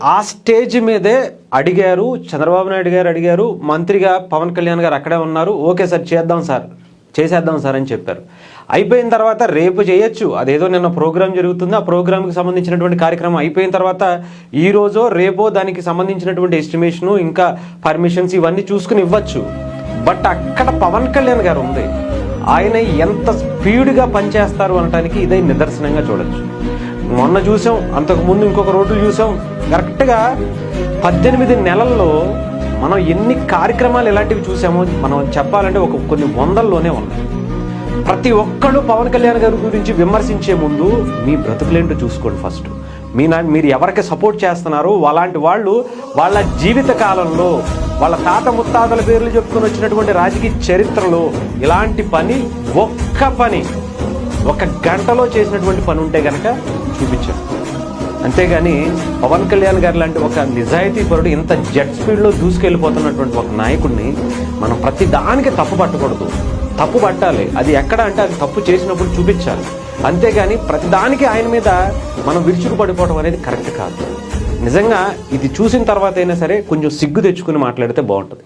ఆ స్టేజ్ మీదే అడిగారు, చంద్రబాబు నాయుడు గారు అడిగారు, మంత్రిగా పవన్ కళ్యాణ్ గారు అక్కడే ఉన్నారు. ఓకే సార్ చేద్దాం సార్, చేసేద్దాం సార్ అని చెప్పారు. అయిపోయిన తర్వాత రేపు చేయొచ్చు, అదేదో నిన్న ప్రోగ్రామ్ జరుగుతుంది, ఆ ప్రోగ్రామ్కి సంబంధించినటువంటి కార్యక్రమం అయిపోయిన తర్వాత ఈ రోజో రేపో దానికి సంబంధించినటువంటి ఎస్టిమేషను ఇంకా పర్మిషన్స్ ఇవన్నీ చూసుకుని ఇవ్వచ్చు. బట్ అక్కడ పవన్ కళ్యాణ్ గారు ఉంది, ఆయన ఎంత స్పీడ్గా పనిచేస్తారు అనడానికి ఇదే నిదర్శనంగా చూడొచ్చు. మొన్న చూసాం, అంతకుముందు ఇంకొక రోడ్లు చూసాం. కరెక్ట్గా 18 నెలల్లో మనం ఎన్ని కార్యక్రమాలు ఇలాంటివి చూసామో మనం చెప్పాలంటే కొన్ని వందల్లోనే ఉన్నాయి. ప్రతి ఒక్కళ్ళు పవన్ కళ్యాణ్ గారి గురించి విమర్శించే ముందు మీ బ్రతుకులేంటో చూసుకోండి. ఫస్ట్ మీరు ఎవరికి సపోర్ట్ చేస్తున్నారో అలాంటి వాళ్ళు వాళ్ళ జీవిత కాలంలో వాళ్ళ తాత ముత్తాతల పేర్లు చెప్పుకొని వచ్చినటువంటి రాజకీయ చరిత్రలో ఇలాంటి పని ఒక గంటలో చేసినటువంటి పని ఉంటే కనుక చూపించారు. అంతేగాని పవన్ కళ్యాణ్ గారు లాంటి ఒక నిజాయితీ పరుడు ఇంత జెట్ స్పీడ్లో దూసుకెళ్ళిపోతున్నటువంటి ఒక నాయకుడిని మనం ప్రతి దానికి తప్పు పట్టకూడదు. తప్పు పట్టాలి, అది ఎక్కడ అంటే అది తప్పు చేసినప్పుడు చూపించాలి. అంతేగాని ప్రతిదానికి ఆయన మీద మనం విరుచుకు పడిపోవడం అనేది కరెక్ట్ కాదు. నిజంగా ఇది చూసిన తర్వాత అయినా సరే కొంచెం సిగ్గు తెచ్చుకుని మాట్లాడితే బాగుంటుంది.